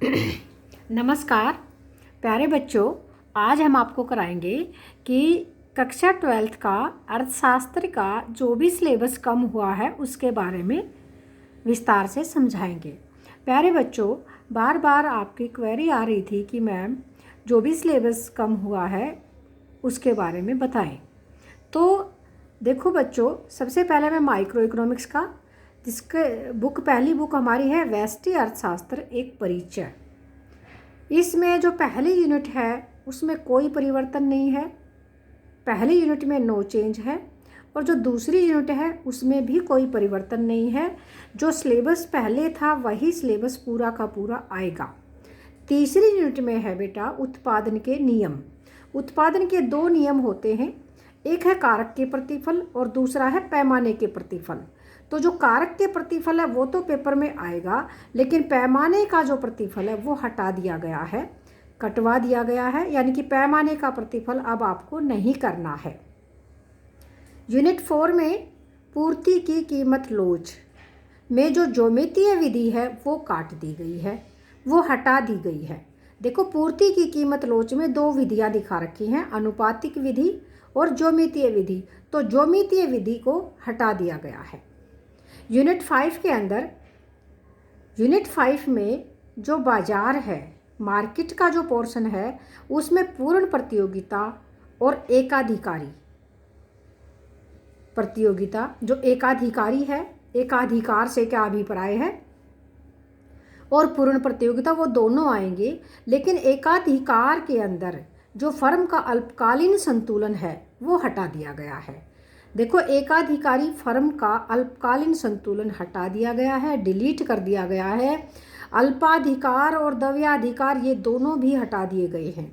नमस्कार प्यारे बच्चों, आज हम आपको कराएंगे कि कक्षा 12th का अर्थशास्त्र का जो भी सिलेबस कम हुआ है उसके बारे में विस्तार से समझाएंगे। प्यारे बच्चों, बार बार आपकी क्वेरी आ रही थी कि मैम जो भी सिलेबस कम हुआ है उसके बारे में बताएं। तो देखो बच्चों, सबसे पहले मैं माइक्रो इकोनॉमिक्स का, जिसके पहली बुक हमारी है व्यष्टि अर्थशास्त्र एक परिचय। इसमें जो पहली यूनिट है उसमें कोई परिवर्तन नहीं है, पहली यूनिट में नो चेंज है। और जो दूसरी यूनिट है उसमें भी कोई परिवर्तन नहीं है, जो सिलेबस पहले था वही सिलेबस पूरा का पूरा आएगा। तीसरी यूनिट में है बेटा उत्पादन के नियम। उत्पादन के दो नियम होते हैं, एक है कारक के प्रतिफल और दूसरा है पैमाने के प्रतिफल। तो जो कारक के प्रतिफल है वो तो पेपर में आएगा, लेकिन पैमाने का जो प्रतिफल है वो हटा दिया गया है, कटवा दिया गया है, यानी कि पैमाने का प्रतिफल अब आपको नहीं करना है। यूनिट 4 में पूर्ति की कीमत लोच में जो ज्योमितीय विधि है वो काट दी गई है, वो हटा दी गई है। देखो, पूर्ति की कीमत लोच में दो विधियां दिखा रखी हैं, अनुपातिक विधि और ज्योमितीय विधि। तो ज्योमितीय विधि को हटा दिया गया है। यूनिट 5 के अंदर, यूनिट 5 में जो बाजार है, मार्केट का जो पोर्शन है, उसमें पूर्ण प्रतियोगिता और एकाधिकारी प्रतियोगिता, जो एकाधिकारी है, एकाधिकार से क्या अभिप्राय है, और पूर्ण प्रतियोगिता, वो दोनों आएंगे। लेकिन एकाधिकार के अंदर जो फर्म का अल्पकालीन संतुलन है वो हटा दिया गया है। देखो, एकाधिकारी फर्म का अल्पकालीन संतुलन हटा दिया गया है, डिलीट कर दिया गया है। अल्पाधिकार और द्वयाधिकार ये दोनों भी हटा दिए गए हैं,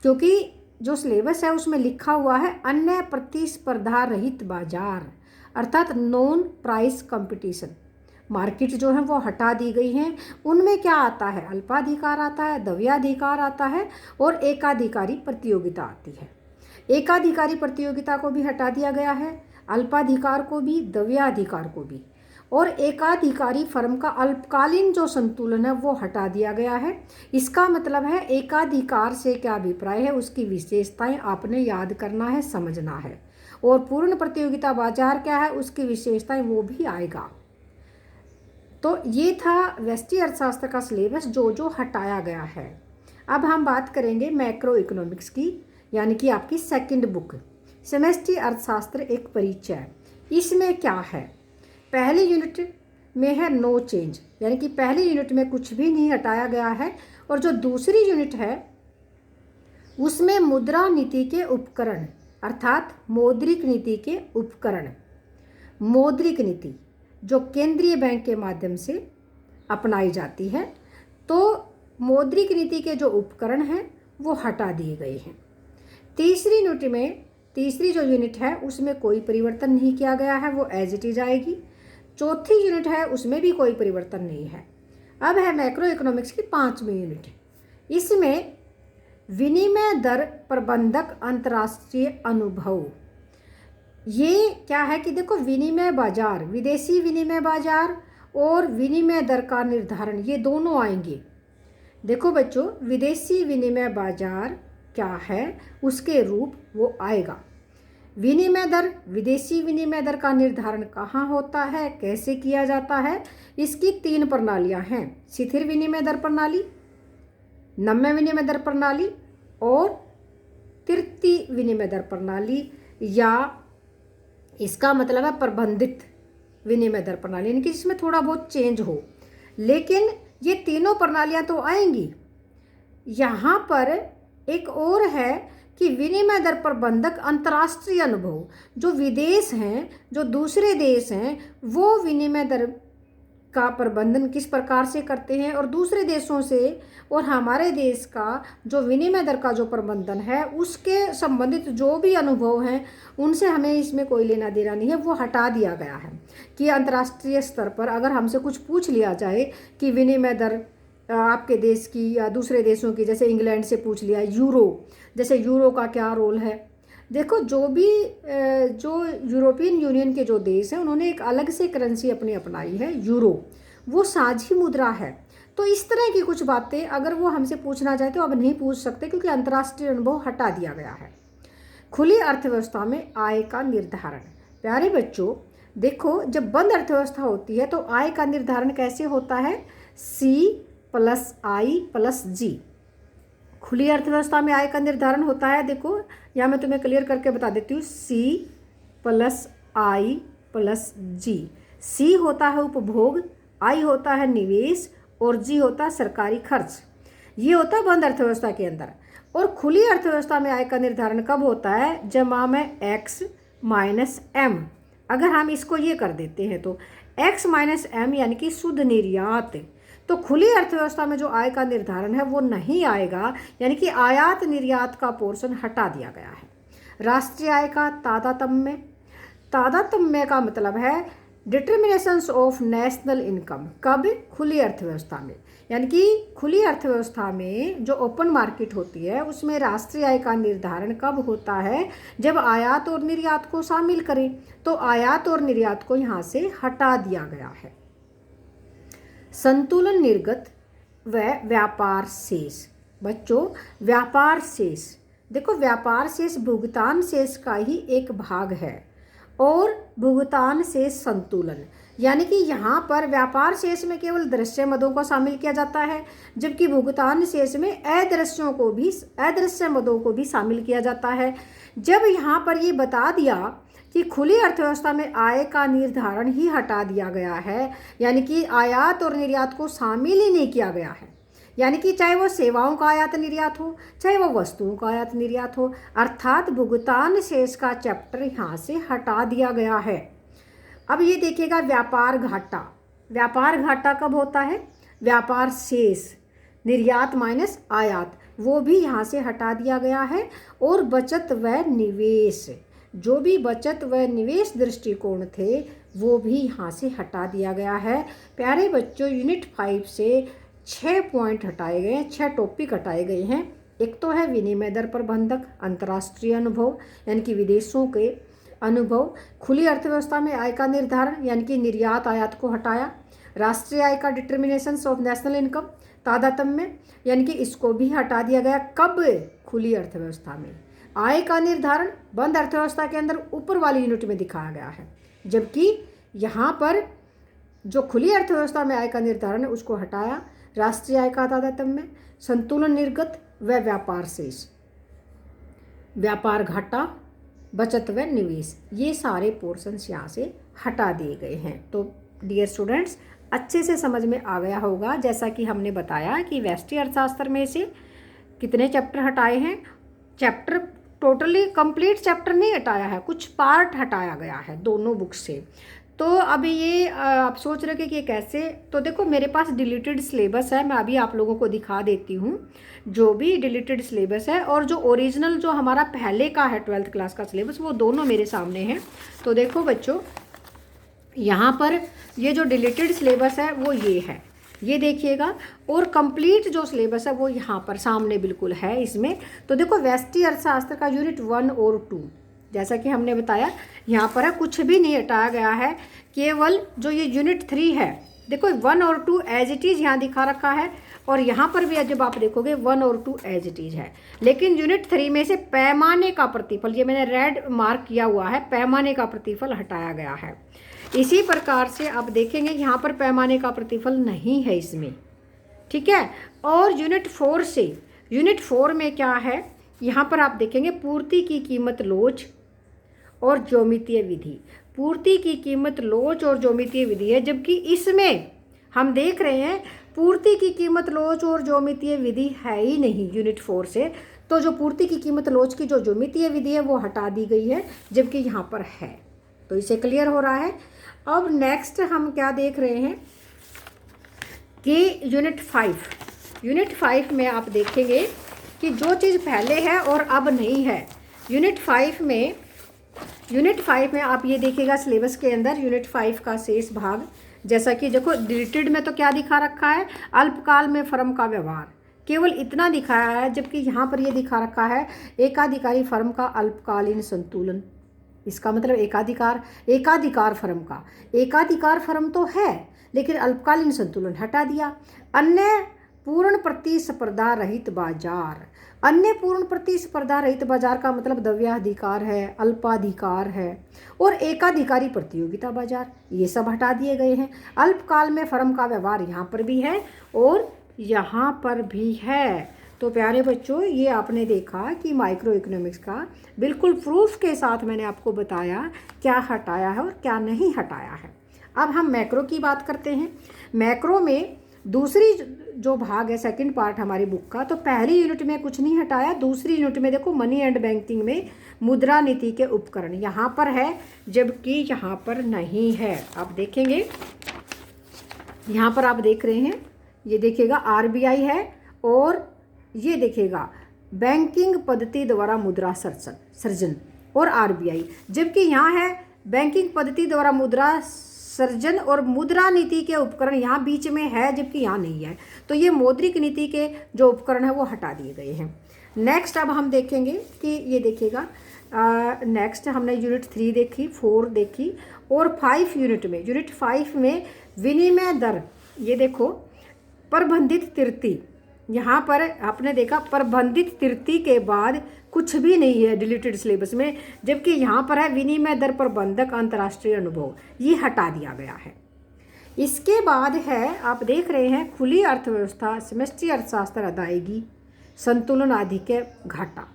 क्योंकि जो सिलेबस है उसमें लिखा हुआ है अन्य प्रतिस्पर्धा रहित बाजार, अर्थात नॉन प्राइस कंपटीशन। मार्केट जो है वो हटा दी गई हैं। उनमें क्या आता है, अल्पाधिकार आता है, द्वयाधिकार आता है और एकाधिकारी प्रतियोगिता आती है। एकाधिकारी प्रतियोगिता को भी हटा दिया गया है, अल्पाधिकार को भी, द्वयाधिकार को भी। और एकाधिकारी फर्म का अल्पकालीन जो संतुलन है वो हटा दिया गया है। इसका मतलब है एकाधिकार से क्या अभिप्राय है, उसकी विशेषताएं आपने याद करना है, समझना है। और पूर्ण प्रतियोगिता बाजार क्या है, उसकी विशेषताएं वो भी आएगा। तो ये था व्यष्टि अर्थशास्त्र का सिलेबस जो जो हटाया गया है। अब हम बात करेंगे मैक्रो इकोनॉमिक्स की, यानी कि आपकी सेकंड बुक समष्टि अर्थशास्त्र एक परिचय। इसमें क्या है, पहली यूनिट में है नो चेंज, यानी कि पहली यूनिट में कुछ भी नहीं हटाया गया है। और जो दूसरी यूनिट है उसमें मुद्रा नीति के उपकरण, अर्थात मौद्रिक नीति के उपकरण, मौद्रिक नीति जो केंद्रीय बैंक के माध्यम से अपनाई जाती है, तो मौद्रिक नीति के जो उपकरण हैं वो हटा दिए गए हैं। तीसरी यूनिट में, तीसरी जो यूनिट है उसमें कोई परिवर्तन नहीं किया गया है, वो एज इट इज आएगी। चौथी यूनिट है उसमें भी कोई परिवर्तन नहीं है। अब है मैक्रो इकोनॉमिक्स की 5वीं यूनिट। इसमें विनिमय दर प्रबंधक अंतर्राष्ट्रीय अनुभव। ये क्या है कि देखो, विनिमय बाजार, विदेशी विनिमय बाजार और विनिमय दर का निर्धारण, ये दोनों आएंगे। देखो बच्चों, विदेशी विनिमय बाजार क्या है, उसके रूप वो आएगा। विनिमय दर, विदेशी विनिमय दर का निर्धारण कहाँ होता है, कैसे किया जाता है, इसकी 3 प्रणालियाँ हैं, शिथिल विनिमय दर प्रणाली, नम्य विनिमय दर प्रणाली और तृतीय विनिमय दर प्रणाली, या इसका मतलब है प्रबंधित विनिमय दर प्रणाली, यानी कि इसमें थोड़ा बहुत चेंज हो। लेकिन ये तीनों प्रणालियाँ तो आएंगी। यहाँ पर एक और है कि विनिमय दर प्रबंधक अंतर्राष्ट्रीय अनुभव, जो विदेश हैं, जो दूसरे देश हैं, वो विनिमय दर का प्रबंधन किस प्रकार से करते हैं, और दूसरे देशों से और हमारे देश का जो विनिमय दर का जो प्रबंधन है उसके संबंधित जो भी अनुभव हैं उनसे हमें इसमें कोई लेना देना नहीं है, वो हटा दिया गया है। कि अंतर्राष्ट्रीय स्तर पर अगर हमसे कुछ पूछ लिया जाए कि विनिमय दर आपके देश की या दूसरे देशों की, जैसे इंग्लैंड से पूछ लिया यूरो, जैसे यूरो का क्या रोल है। देखो, जो यूरोपियन यूनियन के जो देश हैं उन्होंने एक अलग से करेंसी अपनी अपनाई है, यूरो, वो साझी मुद्रा है। तो इस तरह की कुछ बातें अगर वो हमसे पूछना चाहे तो अब नहीं पूछ सकते, क्योंकि अंतर्राष्ट्रीय अनुभव हटा दिया गया है। खुली अर्थव्यवस्था में आय का निर्धारण। प्यारे बच्चों देखो, जब बंद अर्थव्यवस्था होती है तो आय का निर्धारण कैसे होता है? C+I+G। खुली अर्थव्यवस्था में आय का निर्धारण होता है, देखो यहाँ मैं तुम्हें क्लियर करके बता देती हूँ, C+I+G। C होता है उपभोग, I होता है निवेश और G होता है सरकारी खर्च। ये होता है बंद अर्थव्यवस्था के अंदर। और खुली अर्थव्यवस्था में आय का निर्धारण कब होता है? जमा में X माइनस M। अगर हम इसको ये कर देते हैं तो X माइनस M यानी कि शुद्ध निर्यात। तो खुली अर्थव्यवस्था में जो आय का निर्धारण है वो नहीं आएगा, यानी कि आयात निर्यात का पोर्शन हटा दिया गया है। राष्ट्रीय आय का तादात्म्य। तादात्म्य का मतलब है डिटर्मिनेशंस ऑफ नेशनल इनकम। कब? खुली अर्थव्यवस्था में। यानी कि खुली अर्थव्यवस्था में जो ओपन मार्केट होती है उसमें राष्ट्रीय आय का निर्धारण कब होता है? जब आयात और निर्यात को शामिल करें। तो आयात और निर्यात को यहाँ से हटा दिया गया है। संतुलन निर्गत व व्यापार शेष। बच्चों व्यापार शेष, देखो व्यापार शेष भुगतान शेष का ही एक भाग है और भुगतान शेष संतुलन, यानी कि यहाँ पर व्यापार शेष में केवल दृश्य मदों को शामिल किया जाता है, जबकि भुगतान शेष में अदृश्य मदों को भी शामिल किया जाता है। जब यहाँ पर ये बता दिया कि खुली अर्थव्यवस्था में आय का निर्धारण ही हटा दिया गया है, यानी कि आयात और निर्यात को शामिल ही नहीं किया गया है, यानी कि चाहे वो सेवाओं का आयात निर्यात हो, चाहे वो वस्तुओं का आयात निर्यात हो, अर्थात भुगतान शेष का चैप्टर यहाँ से हटा दिया गया है। अब ये देखिएगा व्यापार घाटा। व्यापार घाटा कब होता है? व्यापार शेष निर्यात माइनस आयात, वो भी यहाँ से हटा दिया गया है। और बचत व निवेश, जो भी बचत व निवेश दृष्टिकोण थे वो भी यहाँ से हटा दिया गया है। प्यारे बच्चों यूनिट 5 से 6 पॉइंट हटाए गए हैं, 6 टॉपिक हटाए गए हैं। एक तो है विनिमय दर प्रबंधक, अंतर्राष्ट्रीय अनुभव यानी कि विदेशों के अनुभव, खुली अर्थव्यवस्था में आय का निर्धारण यानी कि निर्यात आयात को हटाया, राष्ट्रीय आय का डिटर्मिनेशंस ऑफ नेशनल इनकम तादात्म्य यानी कि इसको भी हटा दिया गया। कब? खुली अर्थव्यवस्था में। आय का निर्धारण बंद अर्थव्यवस्था के अंदर ऊपर वाली यूनिट में दिखाया गया है, जबकि यहाँ पर जो खुली अर्थव्यवस्था में आय का निर्धारण है उसको हटाया। राष्ट्रीय आय का तादात्म्य, संतुलन निर्गत व व्यापार शेष, व्यापार घाटा, बचत व निवेश, ये सारे पोर्शंस यहाँ से हटा दिए गए हैं। तो डियर स्टूडेंट्स अच्छे से समझ में आ गया होगा, जैसा कि हमने बताया कि व्यष्टि अर्थशास्त्र में से कितने चैप्टर हटाए हैं। चैप्टर टोटली कंप्लीट चैप्टर नहीं हटाया है, कुछ पार्ट हटाया गया है दोनों बुक से। तो अभी ये आप सोच रहे कि ये कैसे, तो देखो मेरे पास डिलीटेड सिलेबस है, मैं अभी आप लोगों को दिखा देती हूँ जो भी डिलीटेड सिलेबस है, और जो ओरिजिनल जो हमारा पहले का है 12th क्लास का सिलेबस वो दोनों मेरे सामने हैं। तो देखो बच्चों यहाँ पर ये जो डिलीटेड सिलेबस है वो ये है, ये देखिएगा, और कंप्लीट जो सिलेबस है वो यहाँ पर सामने बिल्कुल है इसमें। तो देखो व्यष्टि अर्थशास्त्र का यूनिट 1 और 2 जैसा कि हमने बताया यहाँ पर है, कुछ भी नहीं हटाया गया है, केवल जो ये यूनिट 3 है देखो 1 और 2 एज इट इज़ यहाँ दिखा रखा है, और यहाँ पर भी जब आप देखोगे 1 और 2 एज इट इज़ है। लेकिन यूनिट 3 में से पैमाने का प्रतिफल, ये मैंने रेड मार्क किया हुआ है, पैमाने का प्रतिफल हटाया गया है। इसी प्रकार से आप देखेंगे यहाँ पर पैमाने का प्रतिफल नहीं है इसमें, ठीक है। और यूनिट 4 से, यूनिट 4 में क्या है, यहाँ पर आप देखेंगे पूर्ति की कीमत लोच और ज्योमितीय विधि। पूर्ति की कीमत लोच और ज्योमितीय विधि है, जबकि इसमें हम देख रहे हैं पूर्ति की कीमत लोच और ज्योमितीय विधि है ही नहीं यूनिट 4 से। तो जो पूर्ति की कीमत लोच की जो ज्योमितीय विधि है वो हटा दी गई है, जबकि यहाँ पर है। तो इसे क्लियर हो रहा है। अब नेक्स्ट हम क्या देख रहे हैं कि यूनिट 5 में आप देखेंगे कि जो चीज़ पहले है और अब नहीं है। यूनिट 5 में आप ये देखिएगा सिलेबस के अंदर यूनिट 5 का शेष भाग, जैसा कि देखो डिलीटेड में तो क्या दिखा रखा है, अल्पकाल में फर्म का व्यवहार, केवल इतना दिखाया है, जबकि यहाँ पर ये दिखा रखा है एकाधिकारी फर्म का अल्पकालीन संतुलन। इसका मतलब एकाधिकार फर्म का, एकाधिकार फर्म तो है लेकिन अल्पकालीन संतुलन हटा दिया। अन्य पूर्ण प्रतिस्पर्धा रहित बाजार, अन्य पूर्ण प्रतिस्पर्धा रहित बाजार का मतलब द्रव्याधिकार है, अल्पाधिकार है और एकाधिकारी प्रतियोगिता बाजार, ये सब हटा दिए गए हैं। अल्पकाल में फर्म का व्यवहार यहाँ पर भी है और यहाँ पर भी है। तो प्यारे बच्चों, ये आपने देखा कि माइक्रो इकोनॉमिक्स का बिल्कुल प्रूफ के साथ मैंने आपको बताया क्या हटाया है और क्या नहीं हटाया है। अब हम मैक्रो की बात करते हैं। मैक्रो में दूसरी जो भाग है, सेकंड पार्ट हमारी बुक का, तो पहली यूनिट में कुछ नहीं हटाया, दूसरी यूनिट में देखो मनी एंड बैंकिंग में मुद्रा नीति के उपकरण यहाँ पर है जबकि यहाँ पर नहीं है। आप देखेंगे यहाँ पर आप देख रहे हैं, ये देखिएगा आरबीआई है और ये देखिएगा बैंकिंग पद्धति द्वारा मुद्रा सर्जन और आरबीआई, जबकि यहाँ है बैंकिंग पद्धति द्वारा मुद्रा सर्जन और मुद्रा नीति के उपकरण यहाँ बीच में है जबकि यहाँ नहीं है। तो ये मौद्रिक नीति के जो उपकरण है वो हटा दिए गए हैं। नेक्स्ट अब हम देखेंगे कि ये देखिएगा नेक्स्ट हमने यूनिट 3 देखी, 4 देखी और 5 यूनिट में, यूनिट 5 में विनिमय दर, ये देखो प्रबंधित तृतीय, यहाँ पर आपने देखा प्रबंधित तृतीय के बाद कुछ भी नहीं है डिलीटेड सिलेबस में, जबकि यहाँ पर है विनिमय दर प्रबंधक अंतर्राष्ट्रीय अनुभव, ये हटा दिया गया है। इसके बाद है आप देख रहे हैं खुली अर्थव्यवस्था, समष्टि अर्थशास्त्र, अदायगी, संतुलन आदि के घाटा,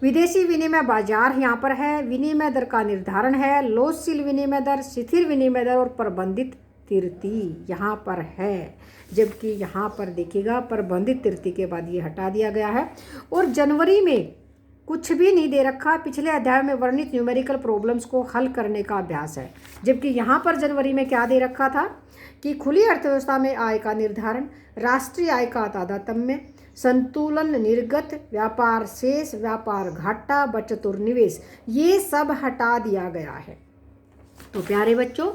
विदेशी विनिमय बाजार यहाँ पर है, विनिमय दर का निर्धारण है, लोचशील विनिमय दर, शिथिल विनिमय दर और प्रबंधित तृतीय यहाँ पर है, जबकि यहाँ पर देखिएगा प्रबंधित तृतीय के बाद ये हटा दिया गया है। और जनवरी में कुछ भी नहीं दे रखा, पिछले अध्याय में वर्णित न्यूमेरिकल प्रॉब्लम्स को हल करने का अभ्यास है, जबकि यहाँ पर जनवरी में क्या दे रखा था कि खुली अर्थव्यवस्था में आय का निर्धारण, राष्ट्रीय आय का तारतम्य, संतुलन, निर्गत, व्यापार शेष, व्यापार घाटा, बचत और निवेश, ये सब हटा दिया गया है। तो प्यारे बच्चों,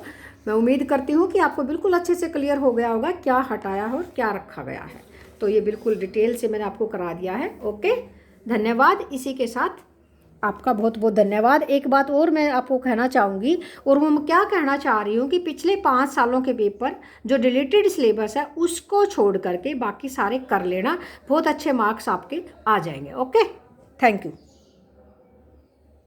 मैं उम्मीद करती हूँ कि आपको बिल्कुल अच्छे से क्लियर हो गया होगा क्या हटाया है और क्या रखा गया है। तो ये बिल्कुल डिटेल से मैंने आपको करा दिया है। ओके, धन्यवाद। इसी के साथ आपका बहुत बहुत धन्यवाद। एक बात और मैं आपको कहना चाहूँगी, और वो मैं क्या कहना चाह रही हूँ कि पिछले 5 सालों के पेपर जो डिलीटेड सिलेबस है उसको छोड़ करके बाकी सारे कर लेना, बहुत अच्छे मार्क्स आपके आ जाएंगे। Okay, thank you.